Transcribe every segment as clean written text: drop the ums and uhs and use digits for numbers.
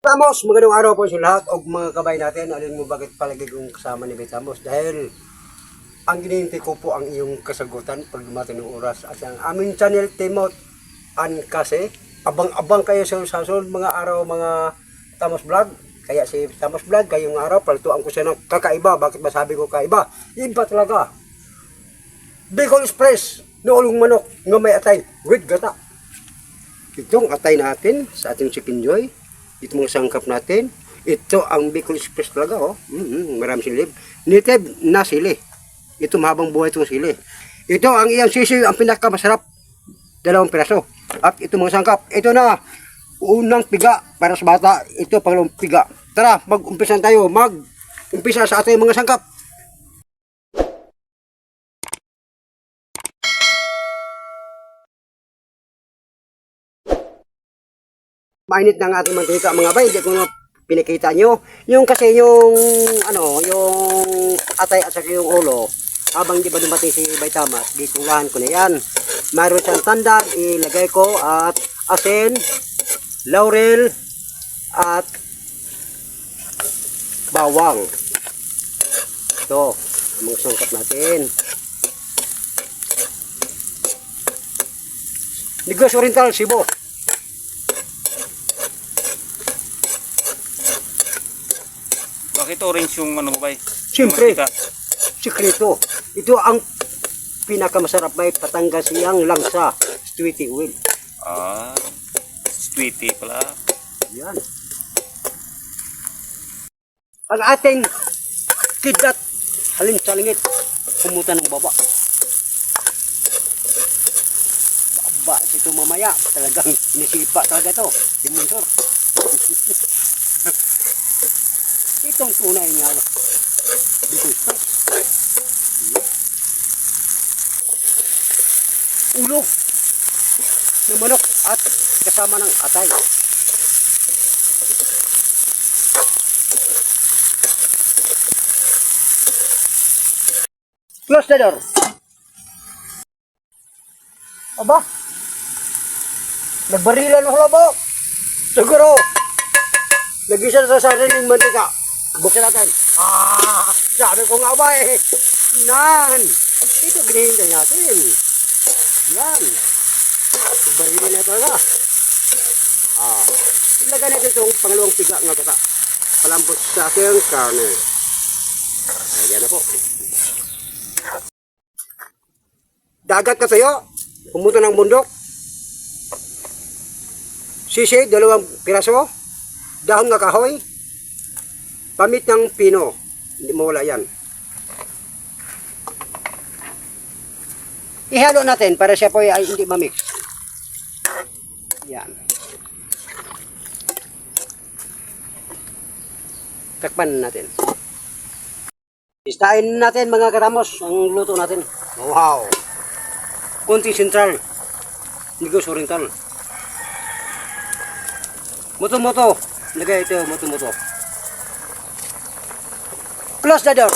Tamos, magandang araw po sa lahat o mga kabay natin. Alin mo bakit palagi kong kasama ni Betamos? Dahil ang ginintay ko po ang iyong kasagutan pag dumating ng oras. At ang aming channel, Timot kasi abang-abang kayo sa susunod mga araw, mga Tamos Vlog. Kaya si Tamos Vlog, kayong araw, paltuan ko siya ng kakaiba. Bakit ba sabi ko kaiba? Iba talaga. Bicol Express, noolong manok, nga may atay, with gata. Itong atay natin sa ating chicken joy. Ito mga sangkap natin. Ito ang Bicol Express talaga, oh. Marami silib. Native na sili. Ito mahabang buhay itong sili. Ito ang iyang sisi, ang pinakamasarap. 2 piraso. At ito mga sangkap. Ito na, unang piga para sa bata. Ito pangalawang piga. Tara, mag-umpisa tayo. Mag-umpisa sa ating mga sangkap. Mainit na ang ating mantika mga bay, hindi ko na pinakita nyo. Yung kasi yung yung atay at saka yung ulo, habang di ba dumating si Baytamas, gitulahan ko na yan. Mayroon siyang tandad, ilagay ko at asin, laurel at bawang. Ito, mga sangkap natin. Negros Oriental, Cebu. Bakit orange yung ano mo bay? Siyempre, sikreto. Ito ang pinakamasarap bay, Patangas siyang langsa, sweetie oil. Ah, sweetie pala. Yan. Ang ating kidlat, halin sa langit, pumunta ng baba. Baba, ito mamaya, talagang inisipa talaga to. Dimensor. Itong tunay nga. Bicol Express. Ulo ng manok at kasama ng atay. Close the door. Aba, nagbarilan ng labo. Siguro, nag-isa sa sariling mantika. Buksan natin. Sabi ko nga ba eh. Nan. Ito ginihintay natin. Yan. Barilin na talaga. Ilagay natin itong pangalawang piga nga kata. Palampos sa ating karne. Ayan na po. Dagat ka tayo. Pumunta ng bundok. Sisig, 2 piraso. Dahon nga kahoy. Pamit ng pino. Hindi mawala yan. Ihalo natin para siya po ay hindi mamix. Yan. Takpan natin. Istain natin mga karamos ang luto natin. Wow! Kunti sentral. Negros Oriental. Moto-moto. Lagay ito, moto-moto. Close the door.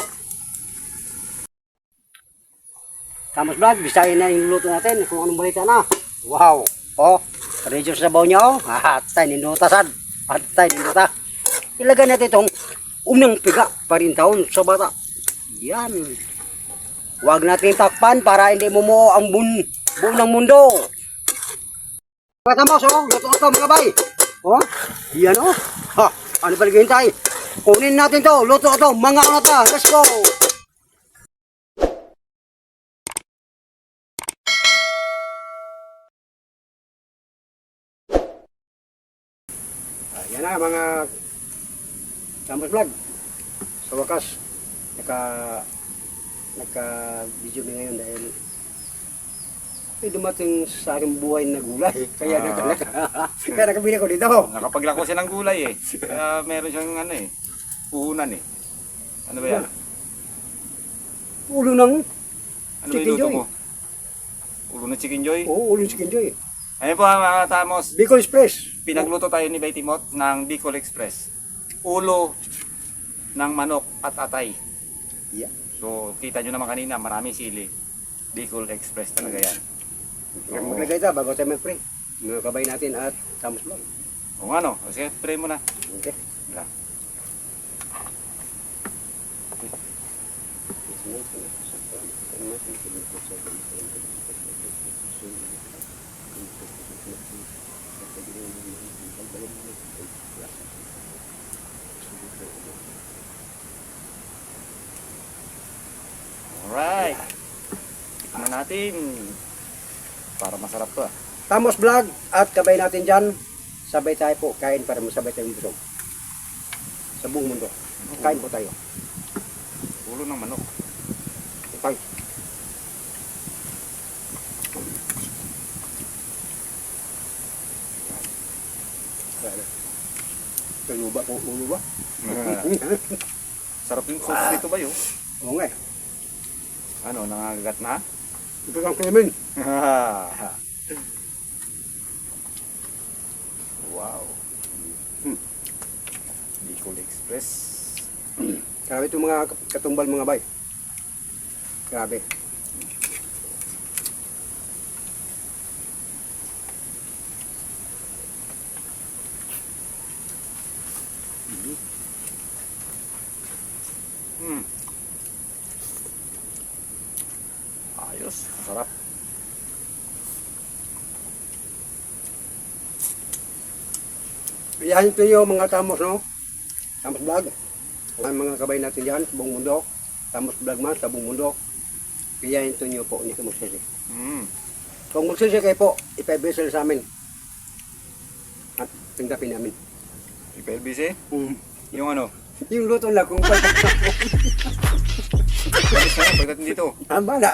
Tamos Vlog, bisahin na yung luto natin kung anong balita na. Wow. Oh, ready sa sabaw niya oh. Hatay ninutasan. Hatay ninuta. Ilagay natin itong unang piga pa rin taon sa bata. Yan. Huwag natin takpan para hindi mumuo ang buo ng mundo. Tamos oh, luto ito mga bay. Oh, yan oh. Ha, ano pa naghihintay? Kunin natin to, luto to, mga ngata, let's go! Yan na mga Tamos Vlog. Sa wakas, naka-video na ngayon dahil may dumating sa aking buhay na gulay. Kaya kaya nakabili ko dito. Nakapaglako siya ng gulay eh. Kaya meron siyang ano eh. Puhunan eh. Ano ba yan? Ulo ng Ano ba chicken iluto joy. mo? Ulo ng chicken joy? Oo, ulo ng chicken joy. Ayun po mga Tamos. Bicol Express. Pinagluto tayo ni Bay Timot ng Bicol Express. Ulo ng manok at atay. Yeah. So kita nyo naman kanina, maraming sili. Bicol Express talaga yan. Maglagay tayo bago tayo mag-pray. Mga kabay natin at Tamos Vlog. O ano? O sige, spray mo na. Okay. Yeah. Alright. Tikman natin. Para masarap to ah. Tamos Vlog at kabay natin dyan. Sabay tayo po, kain para masabay tayong busog. Sa buong mundo. Kain po tayo. Ulo ng manok. Ipang. Ulo ba po? Ulo ba? Sarap yung sauce dito ba yun? Oo nga eh. Ano, nangagat na? Ito kang Clemen. Wow. Bicol Express. Grabe itong mga katumbal mga bay. Grabe. Hmm. Ayos, masarap. Iyahin ito yung mga Tamos, no? Tamos Vlog. Ang mga kabay natin dyan sa buong mundo. Tamos Vlog man sa buong mundo. Iyahin ito nyo po, hindi ka magsisi. Mm. Kung magsisi kayo po, ipabesel sa amin. At tanggapin namin. IPLBC? Yung ano? Yung luto na kung pagkat Palis na yan, pagdating dito. bala.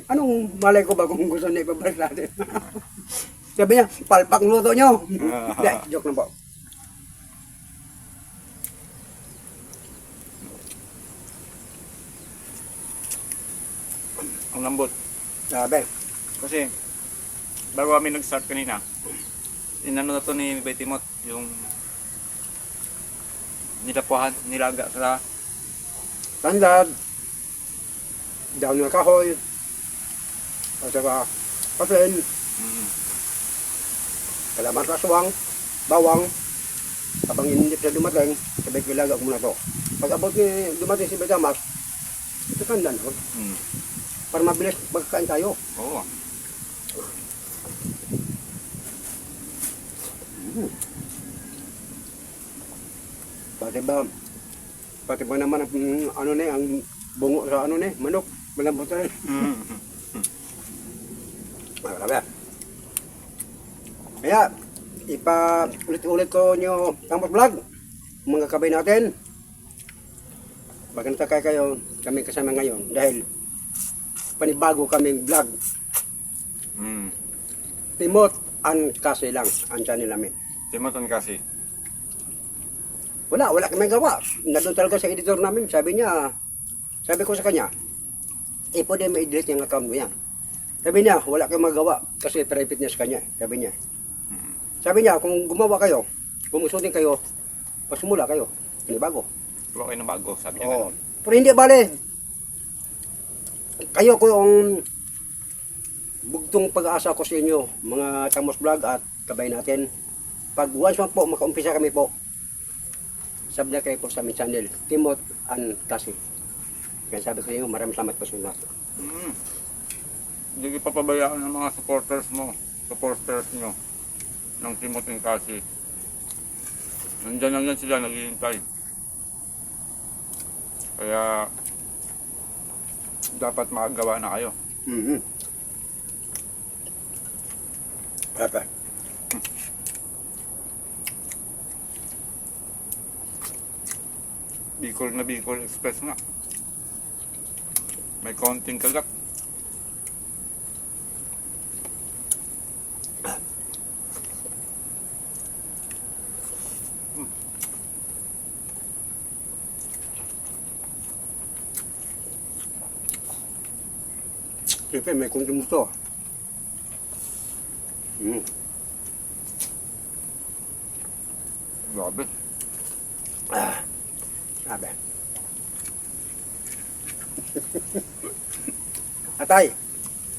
Anong malay ko ba kung gusto na ipabalik natin? Sabi niya, palpak luto nyo. Hindi, joke lang po. Ang lambot. Sabi. Kasi, bago kami nag-start kanina, inano na to ni Betimot, yung nilapuhan, nilaga sa Tandad. Daon ng kahoy. At saka, pasin. Kalaman kaswang, bawang. Habang inindip na dumating, sabay kilaga ko muna to. Pag abot ni dumating si Betamas, ito tandaan ko. Para mabilis magkain tayo. Oo. Pati ba naman ang ano ni ang bungo sa ano ni manok, malambot na rin. Grabe. Kaya ipa-ulit-ulit ko nyo Tamos Vlog, mga kabay natin. Baka natakay kayo, kami kasama ngayon dahil panibago kaming vlog. Timot an kasi lang ang channel namin. Timoton kasi. Wala kami gawa. Nandun talaga sa editor namin. Sabi ko sa kanya, pwede ma-delete yung account mo yan. Sabi niya, wala kayong magawa kasi private niya sa kanya. Sabi niya, kung gumawa kayo, kung musutin kayo, pasimula kayo. Panibago. Gawa kayo ng bago, sabi niya. Oo. Pero hindi bale. Kayo ko yung bugtong pag-aasa ko sa inyo, mga Tamos Vlog at kabay natin. Pag once man po, makaumpisa kami po, subscribe kayo po sa aming channel, Timot and Kasi. Kaya sabi ko sa inyo, maraming salamat po sa inyo. Hindi papabayaan ng mga supporters nyo, ng Timot and Kasi. Nandyan lang yan sila, naghihintay. Kaya, dapat makagawa na kayo. Apa? Bicol na Bicol Express nga. May konting kagat. Siyempre, may kunting gusto. Grabe. Sabi. Atay,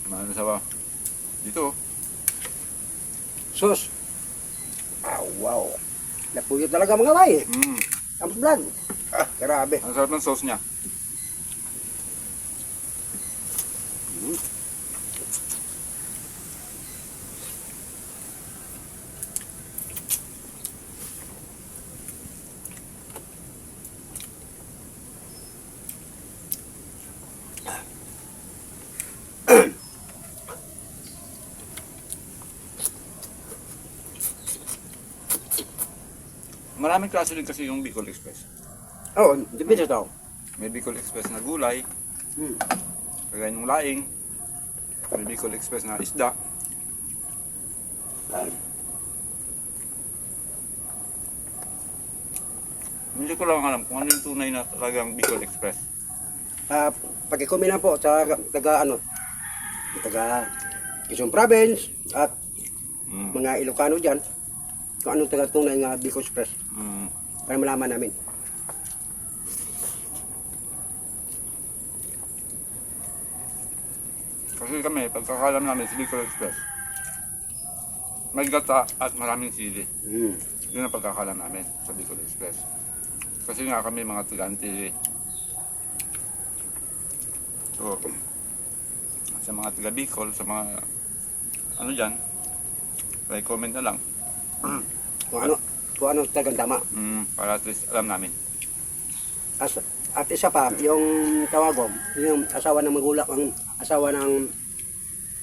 Ano sa ba? Dito. sus. Aw. wow. Napuyo talaga mga bay. Mm. Ang vlog. Grabe. Ang sarap ng sauce niya. Maraming klase din kasi yung Bicol Express. Oo, depende daw. May Bicol Express na gulay, Hmm. kagaya yung laing. May Bicol Express na isda. Hindi ko lang alam kung ano yung tunay na talagang Bicol Express. Pag-comment na po sa taga Quezon Province at Mm. mga Ilocano dyan kung anong taga-tunay nga Bicol Express Mm. para malaman namin. Kasi kami, pagkakalam namin sa Bicol Express, may gata at maraming sili. Hmm. Yun ang pagkakalam namin sa Bicol Express. Kasi nga kami mga taga-Antili. So, sa mga taga Bicol, sa mga ano dyan, like comment na lang. Kung ano talagang tama. Para at least alam namin. At isa pa, yung tawagom, yung asawa ng magulang, ang asawa ng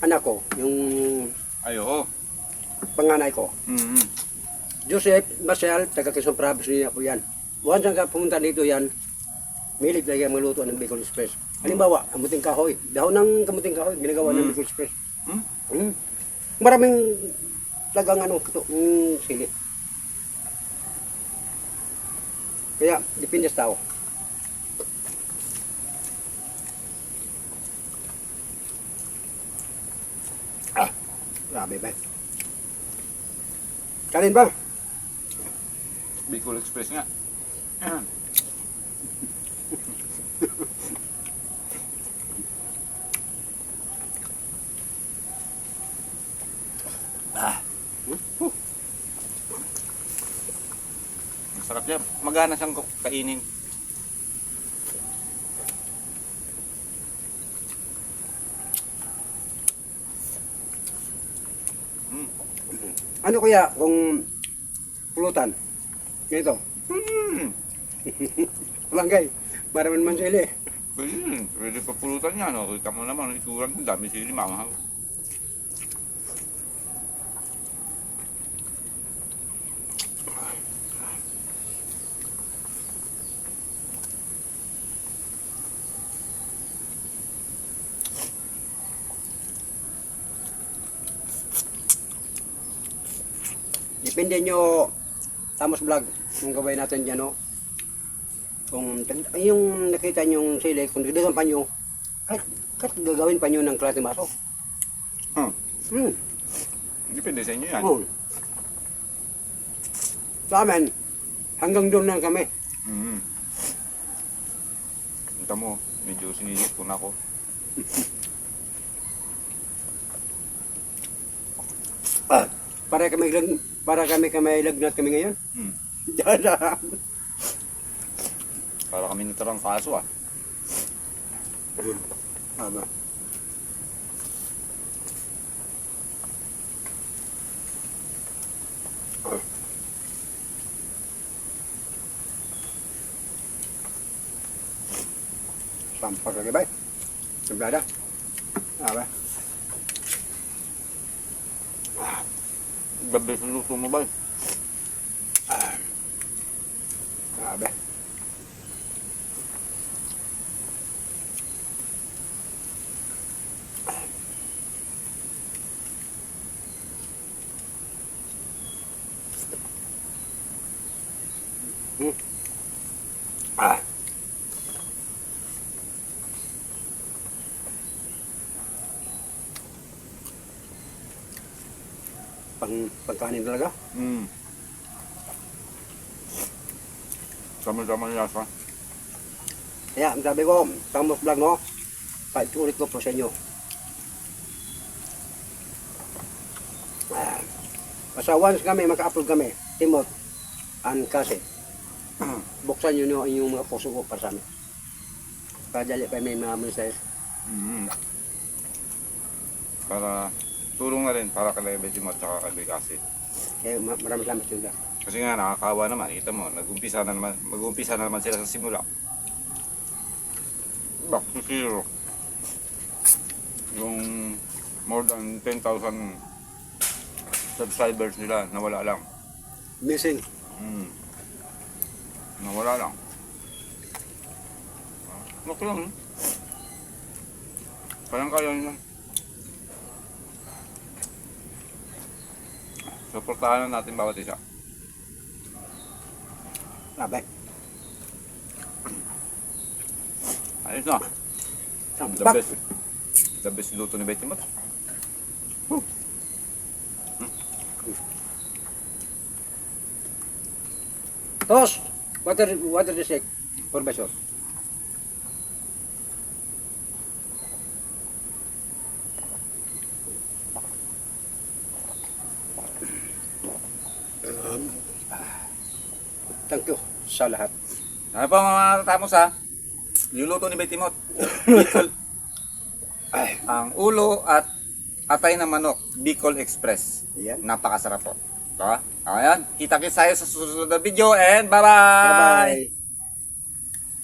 anak ko, yung Ay, oo. panganay ko. Mm-hmm. Joseph Marcel, taga Quezon Province niya po yan. Once ang pumunta dito yan, milig talaga magluto ng Bicol Express. Halimbawa, kamuting kahoy. Dahon ng kamuting kahoy, ginagawa ng Bicol Express. Maraming talagang sili. Kaya, depende sa tao. Grabe ba? Kanin ba? Bicol Express nga. Masarap yan. Magana siyang kainin. Ano kaya kung pulutan? Ganito. Barangay. Maraming man sili. Pwede pa pulutan yan. No? Kita mo naman, ituran ng dami sili, mamahal. Depende nyo, Tamos Vlog, yung gawin natin dyan, no? Kung yung nakita nyo yung sili, kung dagdagan pa nyo, kahit gagawin pa nyo ng klase maso. Depende sa inyo yan. Sa amin, hanggang doon lang kami. Kita mo, medyo sinilip ko na ako. Para kami lagnat kami ngayon. Para kami natarang kaso ah. Tama. Sampak lagi bay. Sebelah dah. Apa? Gabi sa luto mo ba? Apa? Pagkanin talaga. Sama-sama niya sa. Kaya sabi ko, Tamos Vlog, no? Paulit ko po sa inyo. Basta once kami, maka-upload kami, Timot, ang kasi, buksan nyo yung inyong mga puso ko para sa amin. Para dali pa may mga mensahe. Mm. Para tulong na rin para kay Betimot at kay Kasi. Kaya maraming salamat yun lang. Kasi nga nakakawa naman, kita mo, mag-umpisa na naman sila sa simula. Back to zero. Yung more than 10,000 subscribers nila, nawala lang. Missing. Nawala lang. Okay lang. Kayang-kaya nila. Suportahan na natin bawat isa. Sabi. Ayos na. The Sampak. best. The best luto ni Betty Mat. Tos! Water the shake. For basyo. Thank you sa lahat. Ano pa mga tatamos ha? Niluluto ni Betty Mot. Bicol. Ang ulo at atay ng manok. Bicol Express. Yan. Napakasarap po. Ito ha? Ayan. Kita-kits tayo sa susunod na video and bye-bye! Bye-bye.